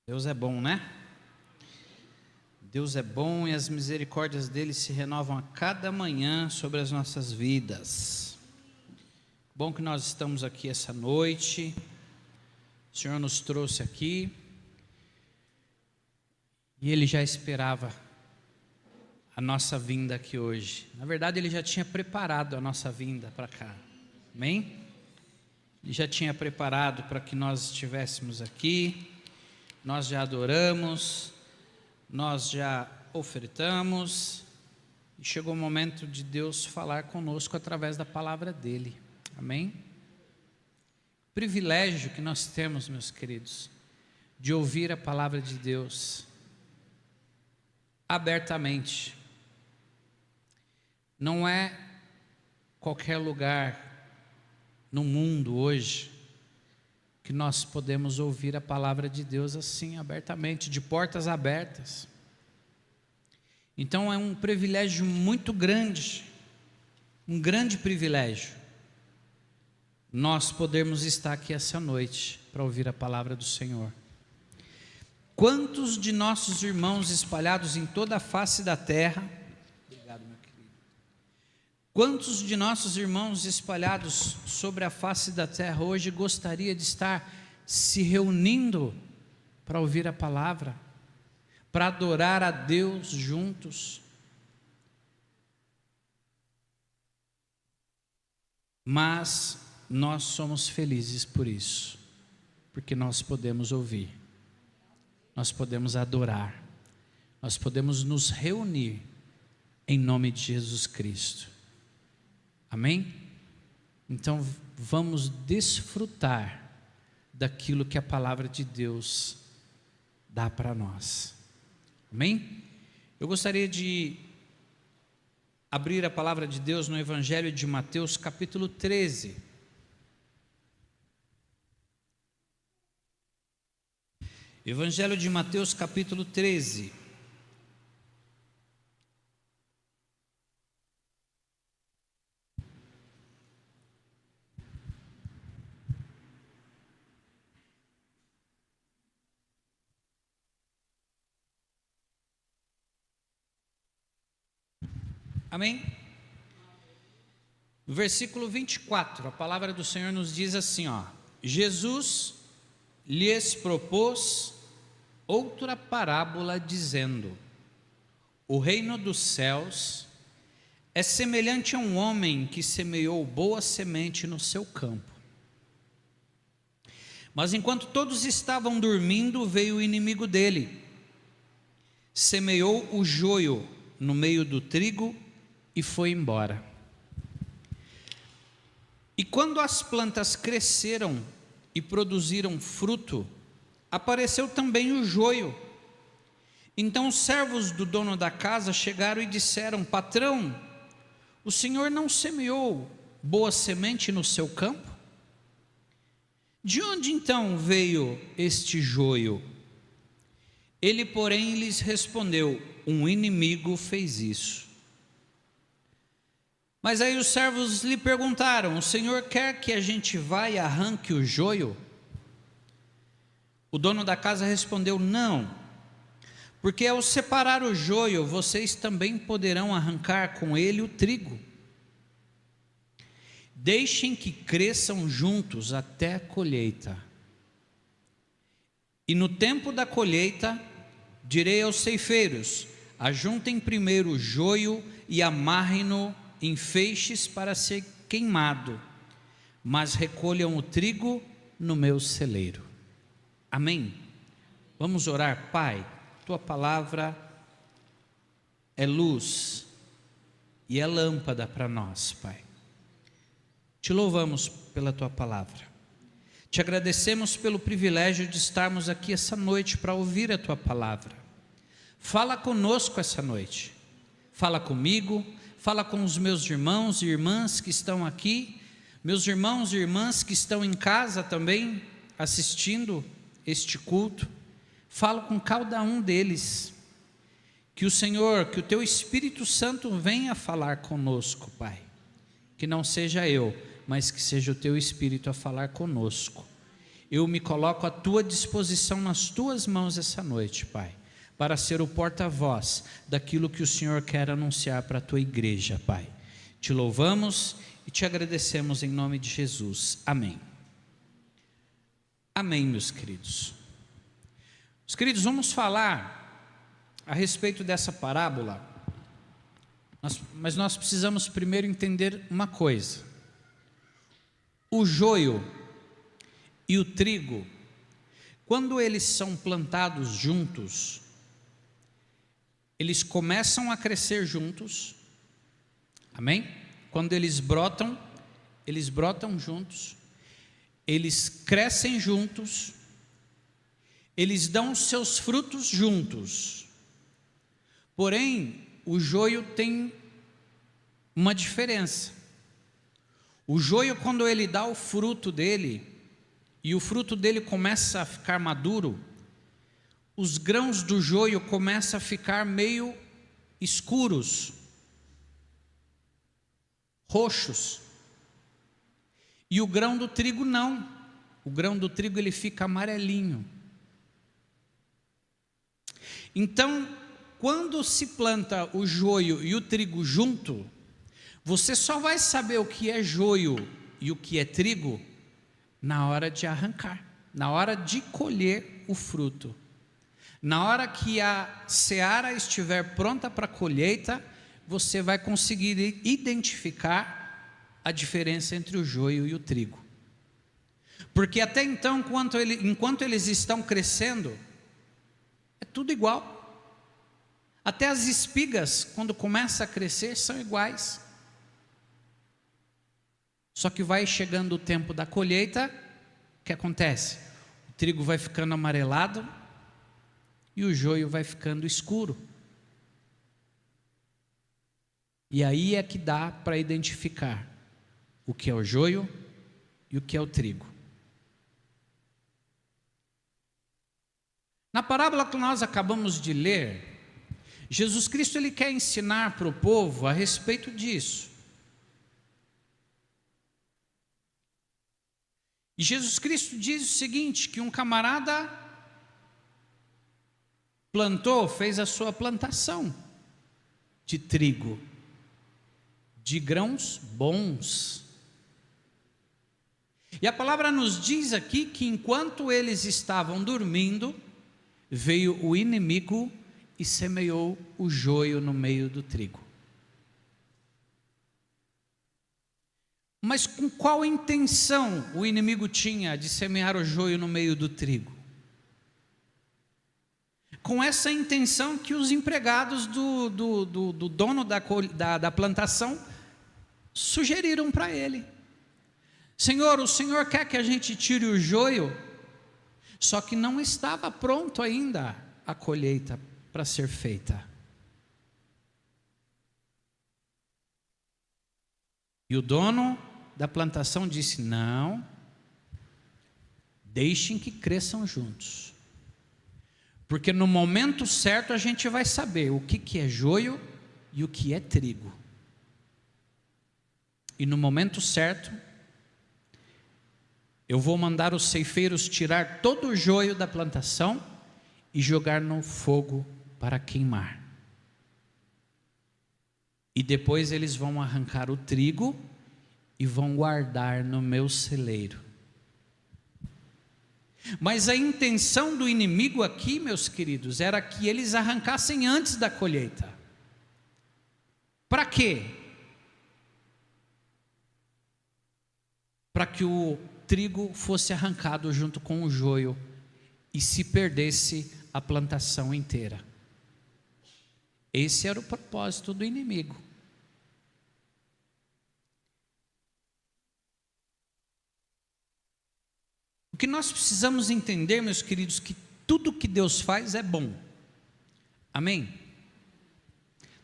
Deus é bom, né? Deus é bom e as misericórdias dele se renovam a cada manhã sobre as nossas vidas. Bom que nós estamos aqui essa noite. O Senhor nos trouxe aqui e Ele já esperava a nossa vinda aqui hoje. Na verdade, Ele já tinha preparado a nossa vinda para cá. Amém? Ele já tinha preparado para que nós estivéssemos aqui. Nós já adoramos, nós já ofertamos, e chegou o momento de Deus falar conosco através da palavra dEle, amém? O privilégio que nós temos, meus queridos, de ouvir a palavra de Deus abertamente. Não é qualquer lugar no mundo hoje que nós podemos ouvir a palavra de Deus assim, abertamente, de portas abertas. Então é um privilégio muito grande, um grande privilégio, nós podermos estar aqui essa noite para ouvir a palavra do Senhor. Quantos de nossos irmãos espalhados em toda a face da terra, obrigado, meu querido. Quantos de nossos irmãos espalhados sobre a face da terra hoje gostaria de estar se reunindo para ouvir a palavra, para adorar a Deus juntos? Mas nós somos felizes por isso, porque nós podemos ouvir, nós podemos adorar, nós podemos nos reunir em nome de Jesus Cristo. Amém? Então vamos desfrutar daquilo que a palavra de Deus dá para nós. Amém? Eu gostaria de abrir a palavra de Deus no Evangelho de Mateus, capítulo 13. Evangelho de Mateus, capítulo 13. Amém? No versículo 24, a palavra do Senhor nos diz assim, Jesus lhes propôs outra parábola dizendo: o reino dos céus é semelhante a um homem que semeou boa semente no seu campo. Mas enquanto todos estavam dormindo, veio o inimigo dele, semeou o joio no meio do trigo e foi embora. E quando as plantas cresceram e produziram fruto, apareceu também o joio. Então os servos do dono da casa chegaram e disseram: patrão, o senhor não semeou boa semente no seu campo? De onde então veio este joio? Ele, porém, lhes respondeu: um inimigo fez isso. Mas aí os servos lhe perguntaram: o senhor quer que a gente vá e arranque o joio? O dono da casa respondeu: não, porque ao separar o joio, vocês também poderão arrancar com ele o trigo. Deixem que cresçam juntos até a colheita. E no tempo da colheita, direi aos ceifeiros: ajuntem primeiro o joio e amarrem-no em feixes para ser queimado, mas recolham o trigo no meu celeiro. Amém? Vamos orar. Pai, tua palavra é luz e é lâmpada para nós, Pai. Te louvamos pela tua palavra, te agradecemos pelo privilégio de estarmos aqui essa noite para ouvir a tua palavra. Fala conosco essa noite, fala comigo, fala com os meus irmãos e irmãs que estão aqui, meus irmãos e irmãs que estão em casa também assistindo este culto. Fala com cada um deles, que o Senhor, que o teu Espírito Santo venha falar conosco, Pai, que não seja eu, mas que seja o teu Espírito a falar conosco, eu me coloco à tua disposição nas tuas mãos essa noite, Pai, para ser o porta-voz daquilo que o Senhor quer anunciar para a tua igreja, Pai. Te louvamos e te agradecemos em nome de Jesus. Amém. Amém, meus queridos. Meus queridos, vamos falar a respeito dessa parábola, mas nós precisamos primeiro entender uma coisa. O joio e o trigo, quando eles são plantados juntos, eles começam a crescer juntos, amém? Quando eles brotam juntos, eles crescem juntos, eles dão seus frutos juntos. Porém, o joio tem uma diferença. O joio, quando ele dá o fruto dele, e o fruto dele começa a ficar maduro, os grãos do joio começam a ficar meio escuros, roxos. E o grão do trigo não. O grão do trigo ele fica amarelinho. Então, quando se planta o joio e o trigo junto, você só vai saber o que é joio e o que é trigo na hora de arrancar, na hora de colher o fruto. Na hora que a seara estiver pronta para a colheita, você vai conseguir identificar a diferença entre o joio e o trigo. Porque até então, enquanto eles estão crescendo, é tudo igual. Até as espigas, quando começa a crescer, são iguais. Só que vai chegando o tempo da colheita, o que acontece? O trigo vai ficando amarelado e o joio vai ficando escuro. E aí é que dá para identificar o que é o joio e o que é o trigo. Na parábola que nós acabamos de ler, Jesus Cristo ele quer ensinar para o povo a respeito disso. E Jesus Cristo diz o seguinte, que um camarada fez a sua plantação de trigo, de grãos bons. E a palavra nos diz aqui que enquanto eles estavam dormindo, veio o inimigo e semeou o joio no meio do trigo. Mas com qual intenção o inimigo tinha de semear o joio no meio do trigo? Com essa intenção que os empregados do dono da plantação sugeriram para ele. Senhor, o Senhor quer que a gente tire o joio? Só que não estava pronto ainda a colheita para ser feita. E o dono da plantação disse: não, deixem que cresçam juntos, porque no momento certo a gente vai saber o que é joio e o que é trigo. E no momento certo, eu vou mandar os ceifeiros tirar todo o joio da plantação e jogar no fogo para queimar. E depois eles vão arrancar o trigo e vão guardar no meu celeiro. Mas a intenção do inimigo aqui, meus queridos, era que eles arrancassem antes da colheita. Para quê? Para que o trigo fosse arrancado junto com o joio e se perdesse a plantação inteira. Esse era o propósito do inimigo. O que nós precisamos entender, meus queridos, que tudo que Deus faz é bom. Amém?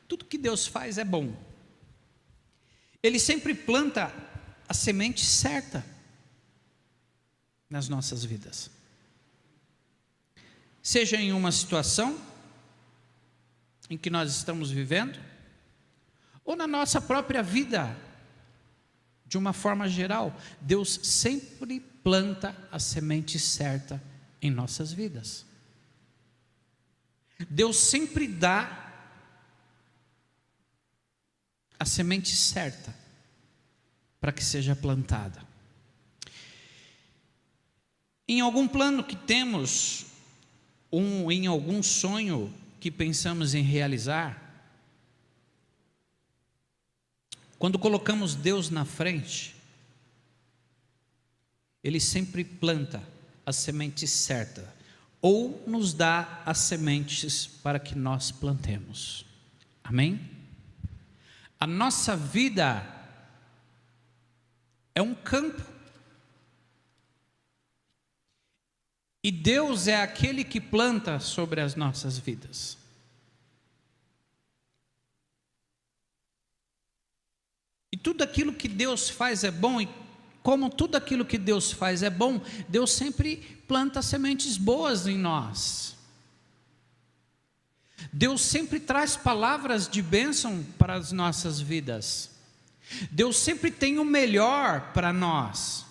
Tudo que Deus faz é bom. Ele sempre planta a semente certa nas nossas vidas. Seja em uma situação em que nós estamos vivendo, ou na nossa própria vida, de uma forma geral, Deus sempre planta a semente certa em nossas vidas. Deus sempre dá a semente certa para que seja plantada. Em algum plano que temos, em algum sonho que pensamos em realizar, quando colocamos Deus na frente, Ele sempre planta a semente certa, ou nos dá as sementes para que nós plantemos. Amém? A nossa vida é um campo, e Deus é aquele que planta sobre as nossas vidas. E tudo aquilo que Deus faz é bom, e como tudo aquilo que Deus faz é bom, Deus sempre planta sementes boas em nós. Deus sempre traz palavras de bênção para as nossas vidas. Deus sempre tem o melhor para nós.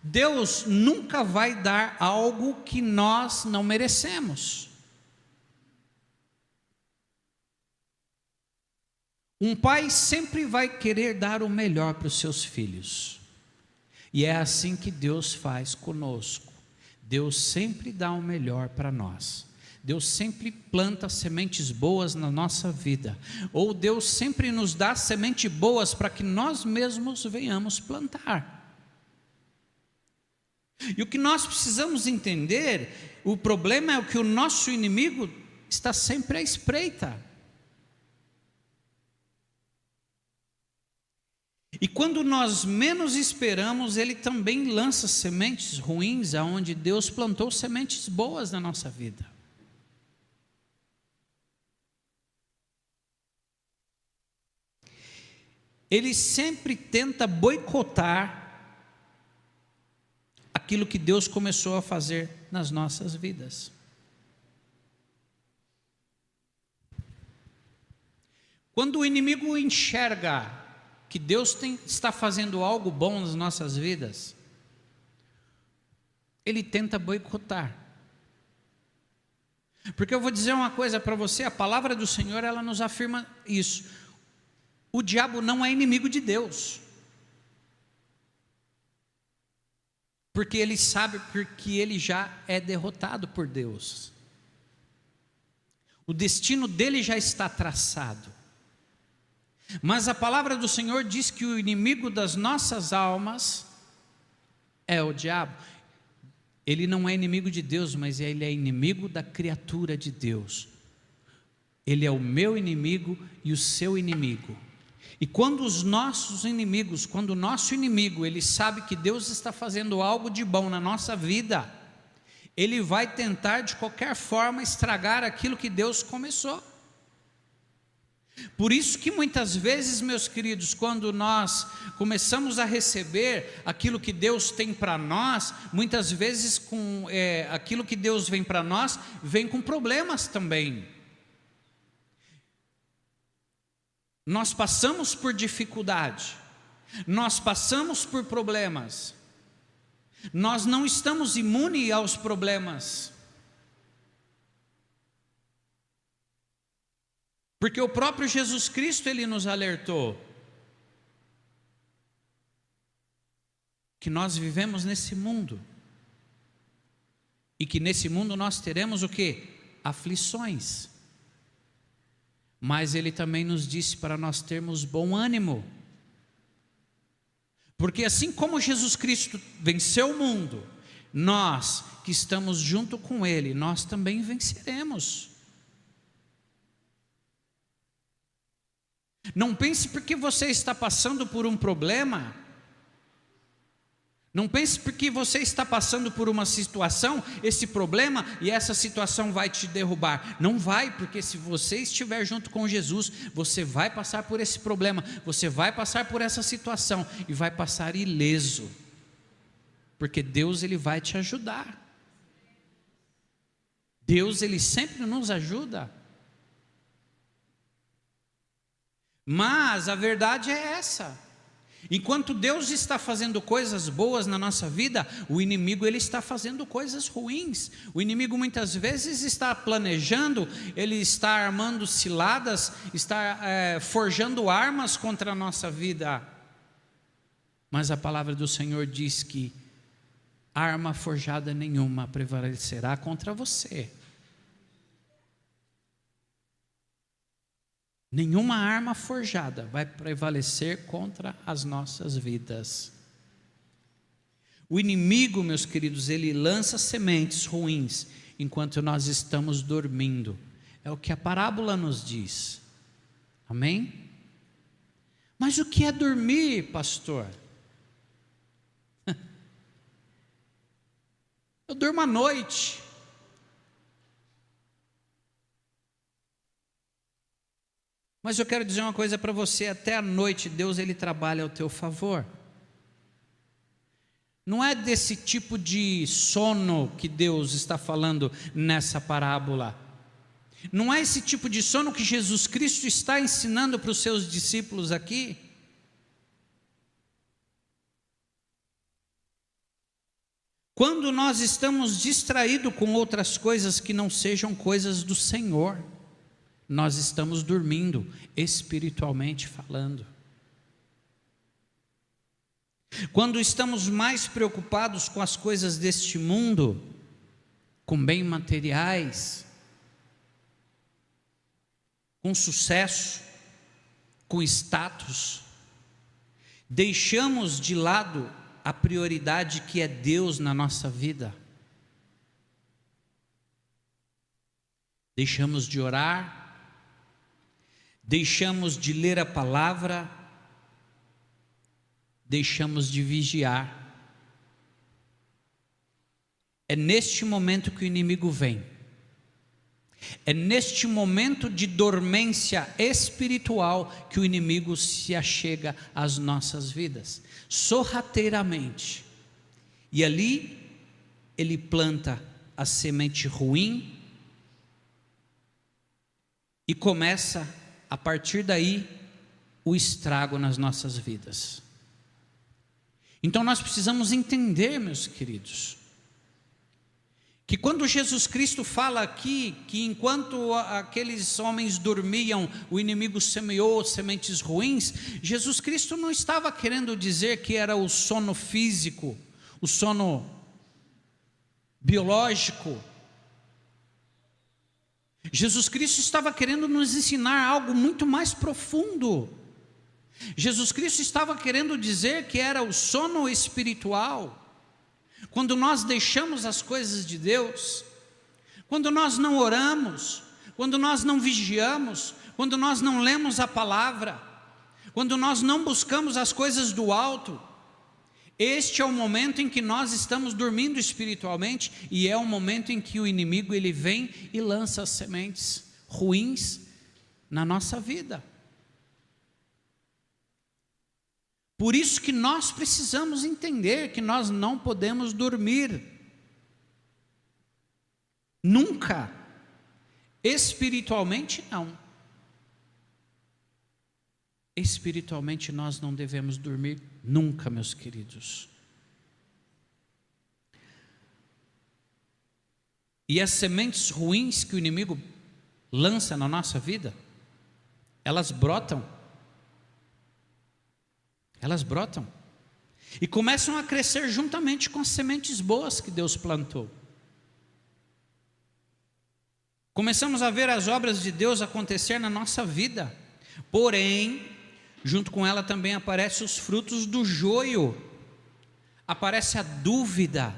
Deus nunca vai dar algo que nós não merecemos. Um pai sempre vai querer dar o melhor para os seus filhos. E é assim que Deus faz conosco. Deus sempre dá o melhor para nós. Deus sempre planta sementes boas na nossa vida. Ou Deus sempre nos dá sementes boas para que nós mesmos venhamos plantar. E o que nós precisamos entender, o problema é que o nosso inimigo está sempre à espreita. E quando nós menos esperamos, ele também lança sementes ruins, aonde Deus plantou sementes boas na nossa vida. Ele sempre tenta boicotar aquilo que Deus começou a fazer nas nossas vidas. Quando o inimigo enxerga que Deus está fazendo algo bom nas nossas vidas, ele tenta boicotar. Porque eu vou dizer uma coisa para você, a palavra do Senhor, ela nos afirma isso. O diabo não é inimigo de Deus. Porque ele sabe, porque ele já é derrotado por Deus. O destino dele já está traçado. Mas a palavra do Senhor diz que o inimigo das nossas almas é o diabo. Ele não é inimigo de Deus, mas ele é inimigo da criatura de Deus. Ele é o meu inimigo e o seu inimigo. E quando os nossos inimigos, quando o nosso inimigo, ele sabe que Deus está fazendo algo de bom na nossa vida, ele vai tentar de qualquer forma estragar aquilo que Deus começou. Por isso que muitas vezes, meus queridos, quando nós começamos a receber aquilo que Deus tem para nós, muitas vezes aquilo que Deus vem para nós, vem com problemas também. Nós passamos por dificuldade, nós passamos por problemas, nós não estamos imunes aos problemas. Porque o próprio Jesus Cristo, ele nos alertou que nós vivemos nesse mundo e que nesse mundo nós teremos o quê? Aflições. Mas ele também nos disse para nós termos bom ânimo. Porque assim como Jesus Cristo venceu o mundo, nós que estamos junto com ele, nós também venceremos. Não pense porque você está passando por um problema, não pense porque você está passando por uma situação, esse problema e essa situação vai te derrubar. Não vai, porque se você estiver junto com Jesus, você vai passar por esse problema, você vai passar por essa situação e vai passar ileso, porque Deus, ele vai te ajudar. Deus, ele sempre nos ajuda. Mas a verdade é essa, Enquanto Deus está fazendo coisas boas na nossa vida, o inimigo ele está fazendo coisas ruins. O inimigo muitas vezes está planejando, ele está armando ciladas, está forjando armas contra a nossa vida. Mas a palavra do Senhor diz que arma forjada nenhuma prevalecerá contra você. Nenhuma arma forjada vai prevalecer contra as nossas vidas. O inimigo, meus queridos, ele lança sementes ruins enquanto nós estamos dormindo. É o que a parábola nos diz. Amém? Mas o que é dormir, pastor? Eu durmo à noite. Mas eu quero dizer uma coisa para você, até a noite Deus ele trabalha ao teu favor. Não é desse tipo de sono que Deus está falando nessa parábola. Não é esse tipo de sono que Jesus Cristo está ensinando para os seus discípulos aqui. Quando nós estamos distraídos com outras coisas que não sejam coisas do Senhor, nós estamos dormindo, espiritualmente falando. Quando estamos mais preocupados com as coisas deste mundo, com bens materiais, com sucesso, com status, deixamos de lado a prioridade que é Deus na nossa vida. Deixamos de orar, deixamos de ler a palavra, deixamos de vigiar. É neste momento que o inimigo vem. É neste momento de dormência espiritual que o inimigo se achega às nossas vidas, sorrateiramente. E ali ele planta a semente ruim e começa a partir daí o estrago nas nossas vidas. Então nós precisamos entender, meus queridos, que quando Jesus Cristo fala aqui que enquanto aqueles homens dormiam, o inimigo semeou sementes ruins, Jesus Cristo não estava querendo dizer que era o sono físico, o sono biológico. Jesus Cristo estava querendo nos ensinar algo muito mais profundo. Jesus Cristo estava querendo dizer que era o sono espiritual. Quando nós deixamos as coisas de Deus, quando nós não oramos, quando nós não vigiamos, quando nós não lemos a palavra, quando nós não buscamos as coisas do alto, este é o momento em que nós estamos dormindo espiritualmente e é o momento em que o inimigo ele vem e lança as sementes ruins na nossa vida. Por isso que nós precisamos entender que nós não podemos dormir. Nunca. Espiritualmente não. Espiritualmente nós não devemos dormir nunca, meus queridos. E as sementes ruins que o inimigo lança na nossa vida, elas brotam. Elas brotam e começam a crescer juntamente com as sementes boas que Deus plantou. Começamos a ver as obras de Deus acontecer na nossa vida, porém, junto com ela também aparecem os frutos do joio, aparece a dúvida,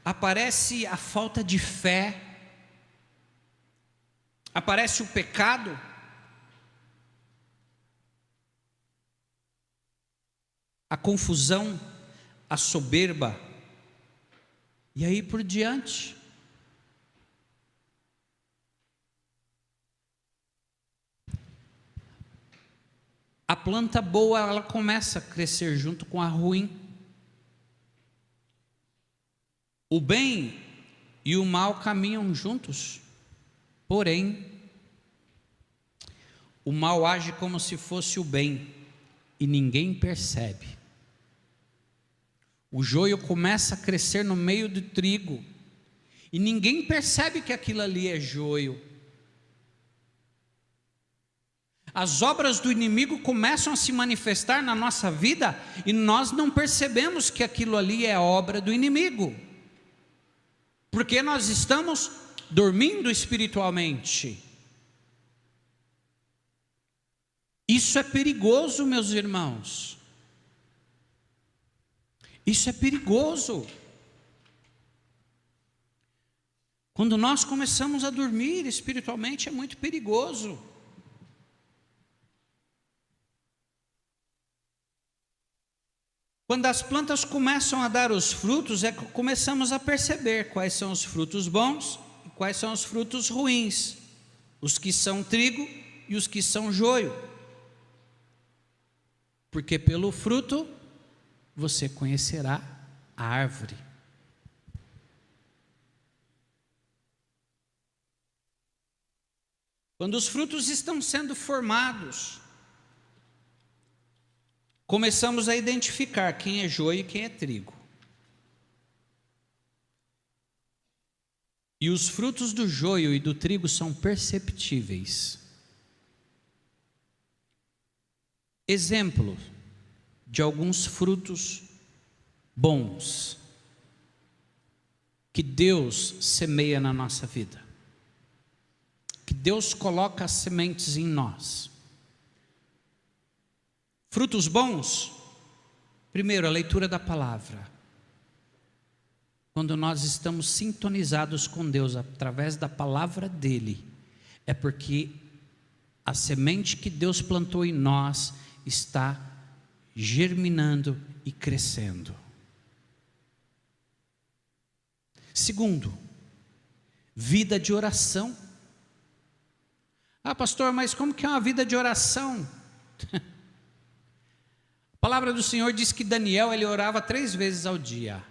aparece a falta de fé, aparece o pecado, a confusão, a soberba, e aí por diante. A planta boa, ela começa a crescer junto com a ruim. O bem e o mal caminham juntos, porém, o mal age como se fosse o bem, e ninguém percebe. O joio começa a crescer no meio do trigo e ninguém percebe que aquilo ali é joio. As obras do inimigo começam a se manifestar na nossa vida e nós não percebemos que aquilo ali é obra do inimigo, porque nós estamos dormindo espiritualmente. Isso é perigoso, meus irmãos. Isso é perigoso. Quando nós começamos a dormir espiritualmente, é muito perigoso. Quando as plantas começam a dar os frutos, é que começamos a perceber quais são os frutos bons e quais são os frutos ruins, os que são trigo e os que são joio. Porque pelo fruto você conhecerá a árvore. Quando os frutos estão sendo formados, começamos a identificar quem é joio e quem é trigo. E os frutos do joio e do trigo são perceptíveis. Exemplo de alguns frutos bons que Deus semeia na nossa vida, que Deus coloca as sementes em nós. Frutos bons, primeiro, a leitura da palavra. Quando nós estamos sintonizados com Deus através da palavra dele, é porque a semente que Deus plantou em nós está germinando e crescendo. Segundo, vida de oração. Ah, pastor, mas como que é uma vida de oração? A palavra do Senhor diz que Daniel, ele orava 3 vezes ao dia,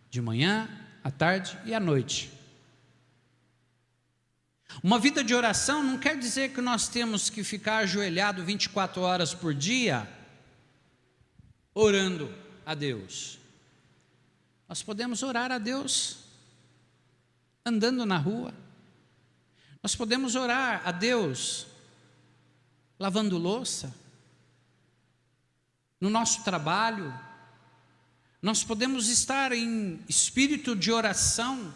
de manhã, à tarde e à noite. Uma vida de oração não quer dizer que nós temos que ficar ajoelhado 24 horas por dia, orando a Deus. Nós podemos orar a Deus andando na rua. Nós podemos orar a Deus lavando louça, no nosso trabalho. Nós podemos estar em espírito de oração,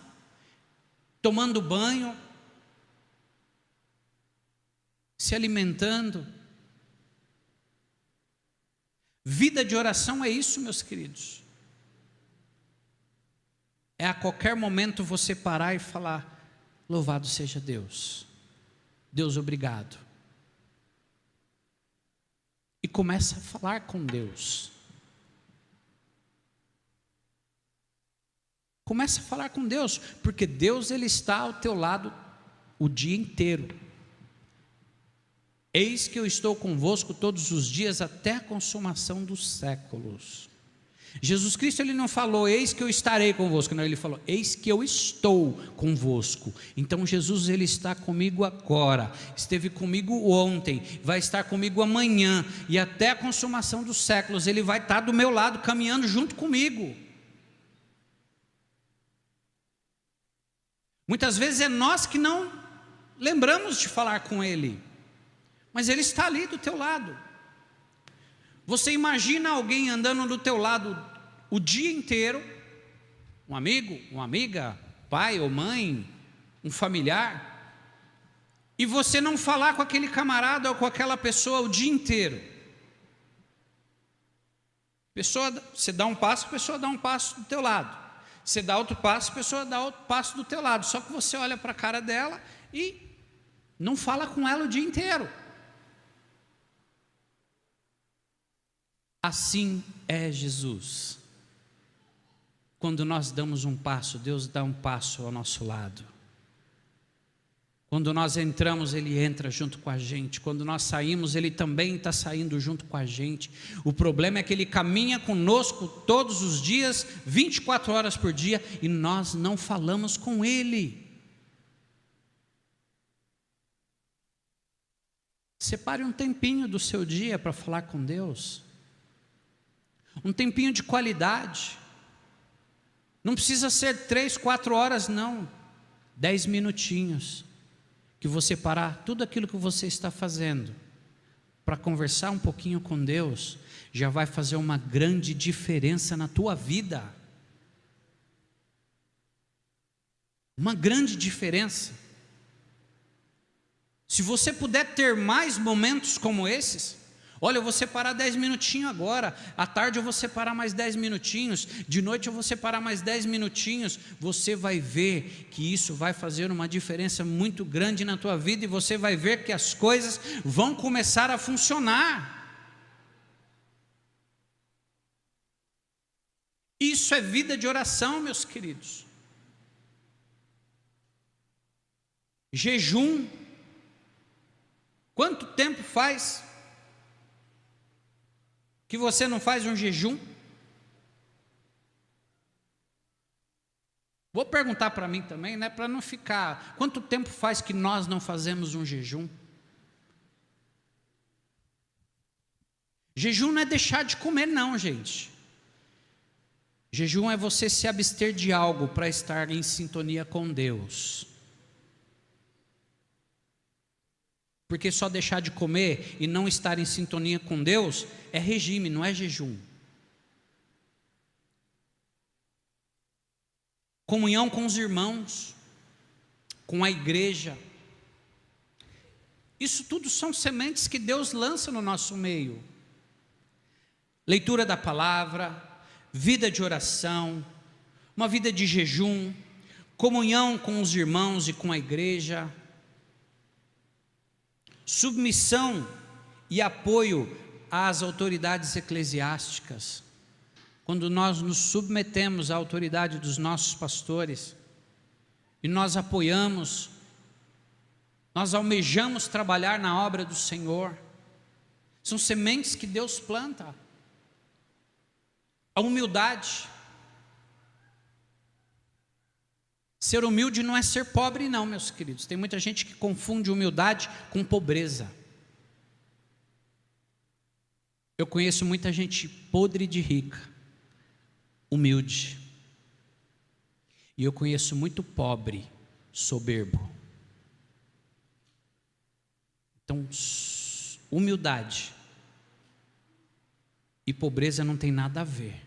tomando banho, se alimentando. Vida de oração é isso, meus queridos. É a qualquer momento você parar e falar: louvado seja Deus, Deus obrigado. E começa a falar com Deus. Começa a falar com Deus, porque Deus, ele está ao teu lado o dia inteiro. Eis que eu estou convosco todos os dias até a consumação dos séculos. Jesus Cristo, ele não falou eis que eu estarei convosco, não, ele falou eis que eu estou convosco. Então Jesus, ele está comigo agora, esteve comigo ontem, vai estar comigo amanhã e até a consumação dos séculos ele vai estar do meu lado, caminhando junto comigo. Muitas vezes é nós que não lembramos de falar com ele, mas ele está ali do teu lado. Você imagina alguém andando do teu lado o dia inteiro, um amigo, uma amiga, pai ou mãe, um familiar, e você não falar com aquele camarada ou com aquela pessoa o dia inteiro. Você dá um passo, a pessoa dá um passo do teu lado. Você dá outro passo, a pessoa dá outro passo do teu lado. Só que você olha para a cara dela e não fala com ela o dia inteiro. Assim é Jesus. Quando nós damos um passo, Deus dá um passo ao nosso lado. Quando nós entramos, Ele entra junto com a gente. Quando nós saímos, Ele também está saindo junto com a gente. O problema é que Ele caminha conosco todos os dias, 24 horas por dia, e nós não falamos com Ele. Separe um tempinho do seu dia para falar com Deus. Um tempinho de qualidade. Não precisa ser 3, 4 horas, não. 10 minutinhos. Que você parar tudo aquilo que você está fazendo para conversar um pouquinho com Deus, já vai fazer uma grande diferença na tua vida. Uma grande diferença. Se você puder ter mais momentos como esses, olha, eu vou separar 10 minutinhos agora, à tarde eu vou separar mais 10 minutinhos, de noite eu vou separar mais 10 minutinhos, você vai ver que isso vai fazer uma diferença muito grande na tua vida, e você vai ver que as coisas vão começar a funcionar. Isso é vida de oração, meus queridos. Jejum. Quanto tempo faz que você não faz um jejum? Vou perguntar para mim também, né, para não ficar. Quanto tempo faz que nós não fazemos um jejum? Jejum não é deixar de comer, não, gente. Jejum é você se abster de algo para estar em sintonia com Deus. Porque só deixar de comer e não estar em sintonia com Deus é regime, não é jejum. Comunhão com os irmãos, com a igreja. Isso tudo são sementes que Deus lança no nosso meio. Leitura da palavra, vida de oração, uma vida de jejum, comunhão com os irmãos e com a igreja, submissão e apoio às autoridades eclesiásticas. Quando nós nos submetemos à autoridade dos nossos pastores e nós apoiamos, nós almejamos trabalhar na obra do Senhor, são sementes que Deus planta. A humildade. Ser humilde não é ser pobre, não, meus queridos. Tem muita gente que confunde humildade com pobreza. Eu conheço muita gente podre de rica, humilde. E eu conheço muito pobre, soberbo. Então, humildade e pobreza não tem nada a ver.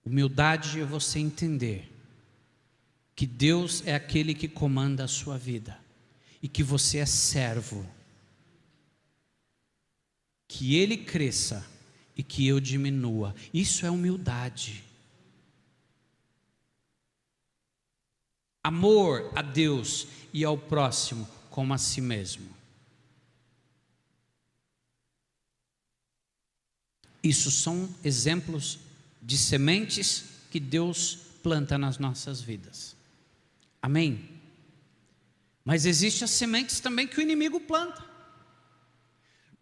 Humildade é você entender que Deus é aquele que comanda a sua vida e que você é servo, que Ele cresça e que eu diminua. Isso é humildade. Amor a Deus e ao próximo como a si mesmo. Isso são exemplos de sementes que Deus planta nas nossas vidas. Amém? Mas existem as sementes também que o inimigo planta.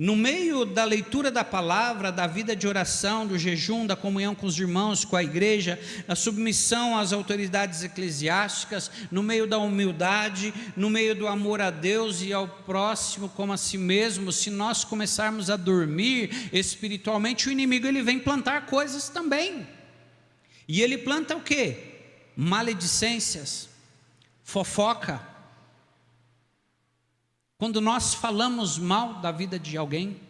No meio da leitura da palavra, da vida de oração, do jejum, da comunhão com os irmãos, com a igreja, da submissão às autoridades eclesiásticas, no meio da humildade, no meio do amor a Deus e ao próximo como a si mesmo, se nós começarmos a dormir espiritualmente, o inimigo ele vem plantar coisas também. E ele planta o quê? Maledicências, fofoca. Quando nós falamos mal da vida de alguém,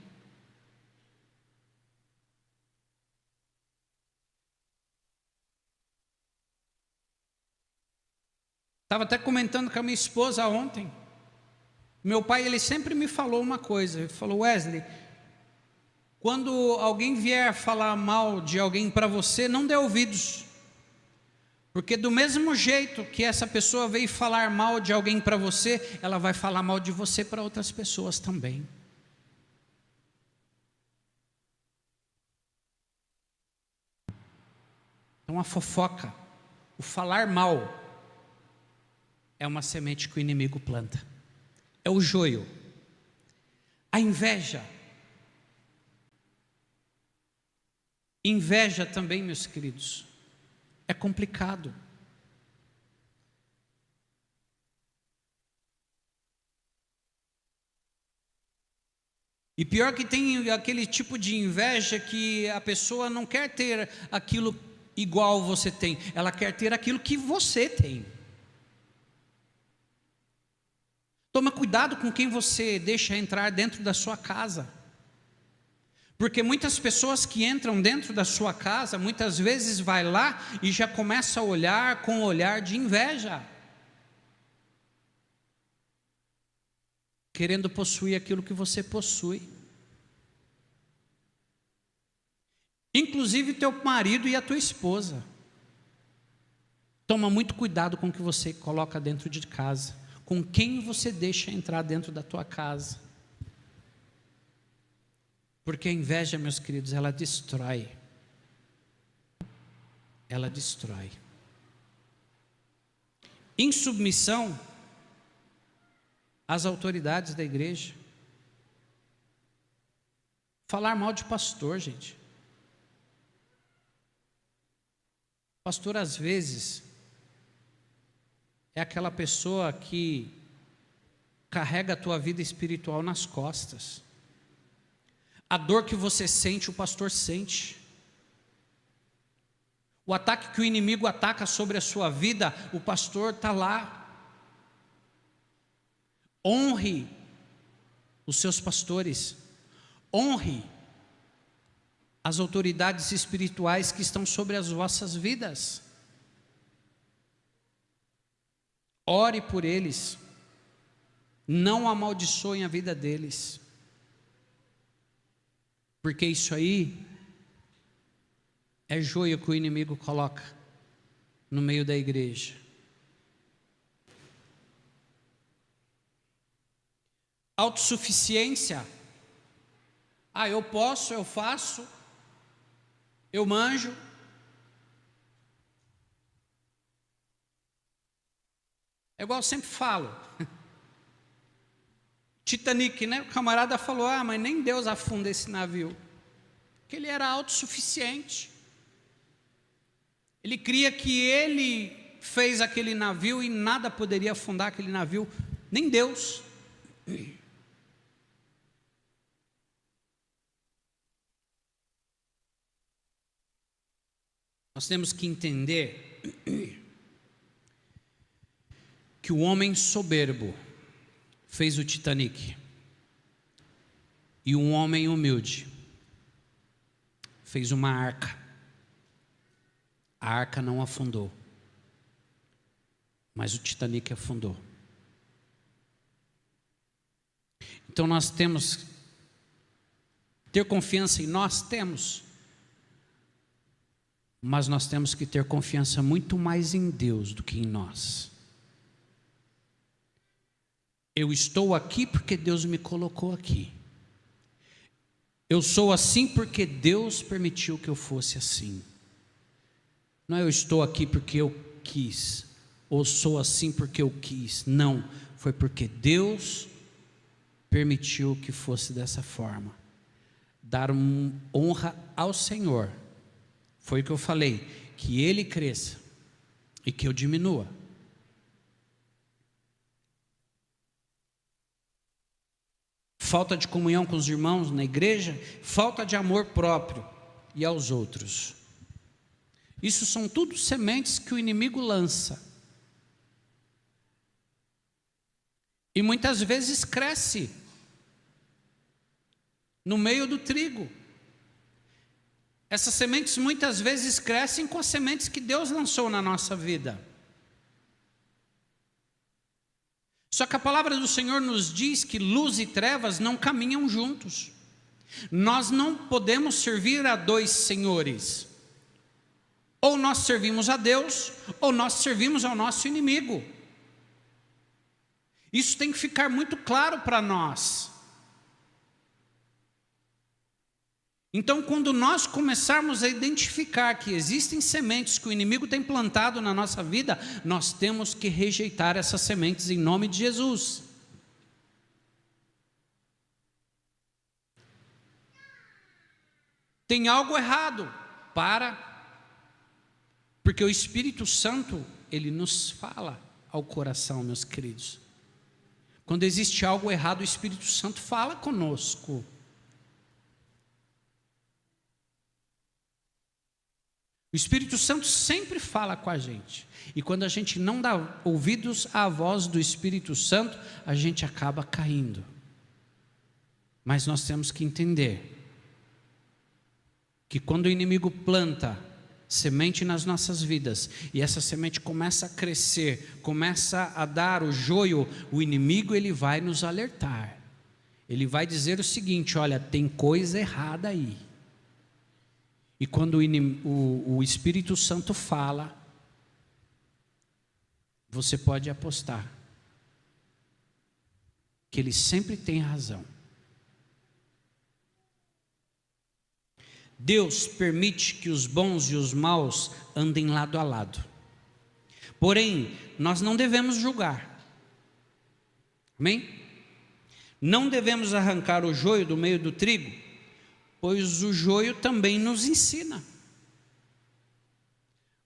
estava até comentando com a minha esposa ontem. Meu pai, ele sempre me falou uma coisa. Ele falou: Wesley, quando alguém vier falar mal de alguém para você, não dê ouvidos. Porque do mesmo jeito que essa pessoa veio falar mal de alguém para você, ela vai falar mal de você para outras pessoas também. Então a fofoca, o falar mal, é uma semente que o inimigo planta. É o joio. A inveja. Inveja também, meus queridos, é complicado. E pior que tem aquele tipo de inveja que a pessoa não quer ter aquilo igual você tem, ela quer ter aquilo que você tem. Toma cuidado com quem você deixa entrar dentro da sua casa. Porque muitas pessoas que entram dentro da sua casa, muitas vezes vai lá e já começa a olhar com um olhar de inveja, querendo possuir aquilo que você possui. Inclusive teu marido e a tua esposa. Toma muito cuidado com o que você coloca dentro de casa, com quem você deixa entrar dentro da tua casa. Porque a inveja, meus queridos, ela destrói. Ela destrói. Insubmissão às autoridades da igreja. Falar mal de pastor, gente. Pastor, às vezes, é aquela pessoa que carrega a tua vida espiritual nas costas. A dor que você sente, o pastor sente. O ataque que o inimigo ataca sobre a sua vida, o pastor está lá. Honre os seus pastores. Honre as autoridades espirituais que estão sobre as vossas vidas. Ore por eles. Não amaldiçoem a vida deles. Porque isso aí é joio que o inimigo coloca no meio da igreja. Autossuficiência. Eu posso, eu faço, eu manjo. É igual eu sempre falo. Titanic, né? O camarada falou, mas nem Deus afunda esse navio. Porque ele era autossuficiente. Ele cria que ele fez aquele navio e nada poderia afundar aquele navio, nem Deus. Nós temos que entender que o homem soberbo fez o Titanic e um homem humilde fez uma arca. A arca não afundou, mas o Titanic afundou. Então nós temos que ter confiança em nós, temos, mas nós temos que ter confiança muito mais em Deus do que em nós. Eu estou aqui porque Deus me colocou aqui. Eu sou assim porque Deus permitiu que eu fosse assim. Não é eu estou aqui porque eu quis, ou sou assim porque eu quis. Não, foi porque Deus permitiu que fosse dessa forma. Dar honra ao Senhor. Foi o que eu falei, que Ele cresça e que eu diminua. Falta de comunhão com os irmãos na igreja, falta de amor próprio e aos outros. Isso são tudo sementes que o inimigo lança. E muitas vezes cresce no meio do trigo. Essas sementes muitas vezes crescem com as sementes que Deus lançou na nossa vida. Só que a palavra do Senhor nos diz que luz e trevas não caminham juntos. Nós não podemos servir a dois senhores. Ou nós servimos a Deus, ou nós servimos ao nosso inimigo. Isso tem que ficar muito claro para nós. Então, quando nós começarmos a identificar que existem sementes que o inimigo tem plantado na nossa vida, nós temos que rejeitar essas sementes em nome de Jesus. Tem algo errado, porque o Espírito Santo, ele nos fala ao coração, meus queridos. Quando existe algo errado, o Espírito Santo fala conosco. O Espírito Santo sempre fala com a gente. E quando a gente não dá ouvidos à voz do Espírito Santo, a gente acaba caindo. Mas nós temos que entender que quando o inimigo planta semente nas nossas vidas, e essa semente começa a crescer, começa a dar o joio, o inimigo ele vai nos alertar. Ele vai dizer o seguinte: olha, tem coisa errada aí. E quando o Espírito Santo fala, você pode apostar que ele sempre tem razão. Deus permite que os bons e os maus andem lado a lado. Porém, nós não devemos julgar. Amém? Não devemos arrancar o joio do meio do trigo, pois o joio também nos ensina.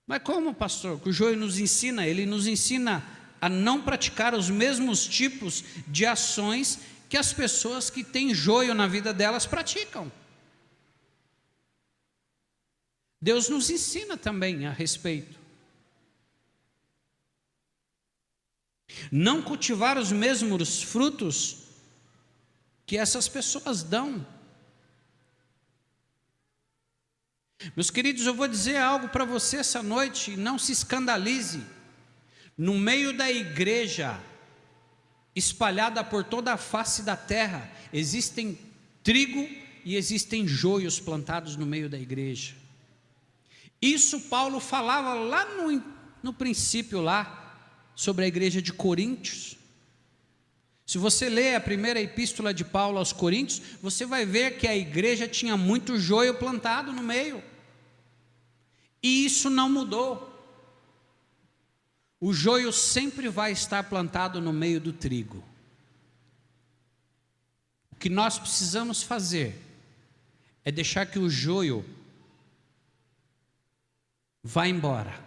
Mas como, pastor, que o joio nos ensina? Ele nos ensina a não praticar os mesmos tipos de ações que as pessoas que têm joio na vida delas praticam. Deus nos ensina também a respeito. Não cultivar os mesmos frutos que essas pessoas dão. Meus queridos, eu vou dizer algo para você essa noite, não se escandalize. No meio da igreja, espalhada por toda a face da terra, existem trigo e existem joios plantados no meio da igreja. Isso Paulo falava lá no princípio, lá, sobre a igreja de Coríntios. Se você ler a primeira epístola de Paulo aos Coríntios, você vai ver que a igreja tinha muito joio plantado no meio. E isso não mudou. O joio sempre vai estar plantado no meio do trigo. O que nós precisamos fazer é deixar que o joio vá embora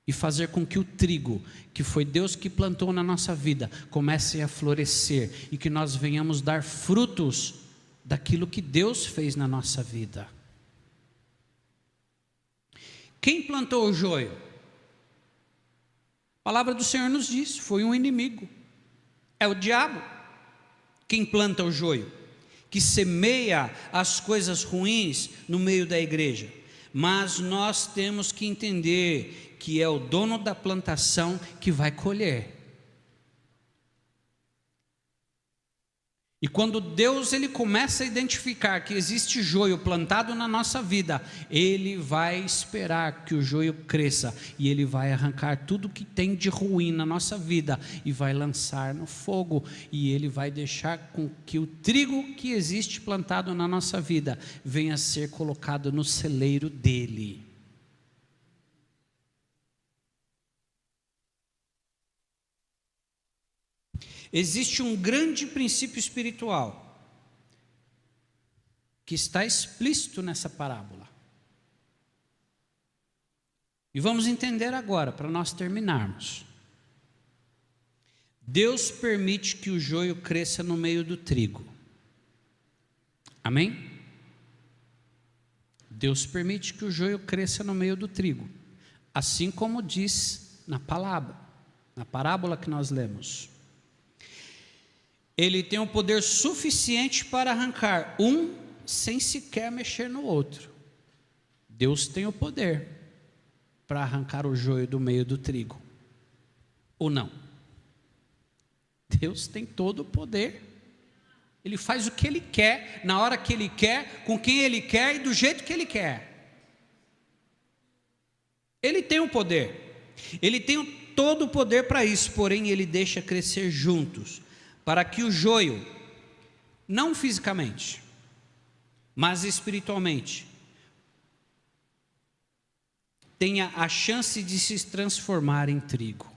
e fazer com que o trigo, que foi Deus que plantou na nossa vida, comece a florescer e que nós venhamos dar frutos daquilo que Deus fez na nossa vida. Quem plantou o joio? A palavra do Senhor nos diz, foi um inimigo, é o diabo. Quem planta o joio, que semeia as coisas ruins no meio da igreja. Mas nós temos que entender que é o dono da plantação que vai colher. E quando Deus ele começa a identificar que existe joio plantado na nossa vida, Ele vai esperar que o joio cresça e Ele vai arrancar tudo que tem de ruim na nossa vida e vai lançar no fogo, e Ele vai deixar com que o trigo que existe plantado na nossa vida venha a ser colocado no celeiro dEle. Existe um grande princípio espiritual que está explícito nessa parábola. E vamos entender agora, para nós terminarmos. Deus permite que o joio cresça no meio do trigo. Amém? Deus permite que o joio cresça no meio do trigo, assim como diz na parábola que nós lemos. Ele tem o poder suficiente para arrancar um sem sequer mexer no outro. Deus tem o poder para arrancar o joio do meio do trigo, ou não? Deus tem todo o poder. Ele faz o que Ele quer, na hora que Ele quer, com quem Ele quer e do jeito que Ele quer. Ele tem o poder. Ele tem todo o poder para isso, porém Ele deixa crescer juntos, para que o joio, não fisicamente, mas espiritualmente, tenha a chance de se transformar em trigo.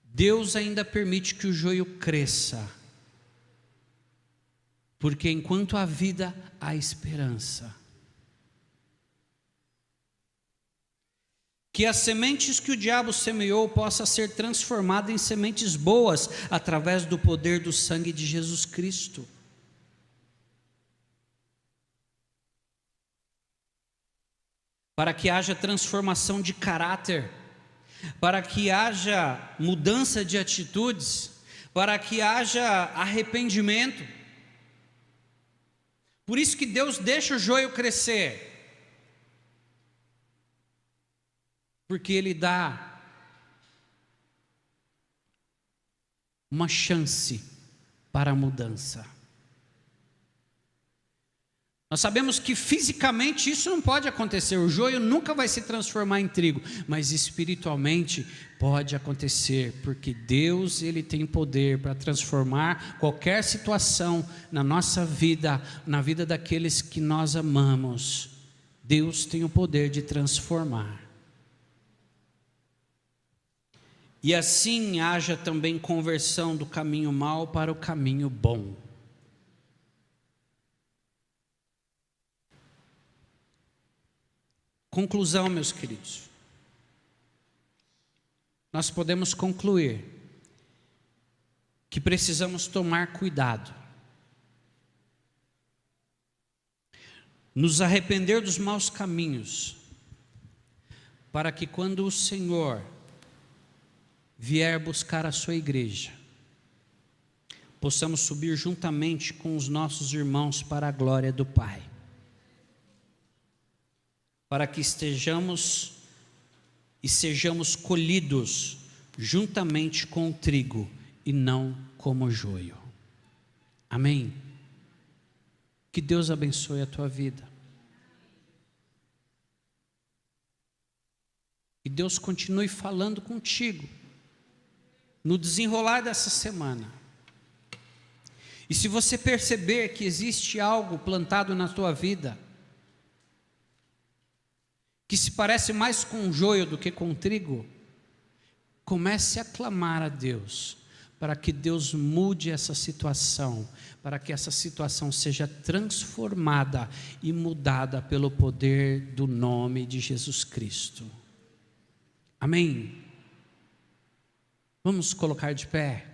Deus ainda permite que o joio cresça, porque enquanto há vida, há esperança. Que as sementes que o diabo semeou possam ser transformadas em sementes boas, através do poder do sangue de Jesus Cristo. para que haja transformação de caráter, para que haja mudança de atitudes, para que haja arrependimento. Por isso que Deus deixa o joio crescer, porque Ele dá uma chance para a mudança. Nós sabemos que fisicamente isso não pode acontecer, o joio nunca vai se transformar em trigo, mas espiritualmente pode acontecer, porque Deus, Ele tem poder para transformar qualquer situação na nossa vida, na vida daqueles que nós amamos. Deus tem o poder de transformar. E assim haja também conversão do caminho mau para o caminho bom. Conclusão, meus queridos. Nós podemos concluir que precisamos tomar cuidado, nos arrepender dos maus caminhos, para que quando o Senhor vier buscar a sua igreja, possamos subir juntamente com os nossos irmãos para a glória do Pai, para que estejamos e sejamos colhidos juntamente com o trigo e não como o joio. Amém? Que Deus abençoe a tua vida. Que Deus continue falando contigo no desenrolar dessa semana. E se você perceber que existe algo plantado na tua vida que se parece mais com joio do que com trigo, comece a clamar a Deus, para que Deus mude essa situação, para que essa situação seja transformada e mudada pelo poder do nome de Jesus Cristo. Amém? Vamos colocar de pé.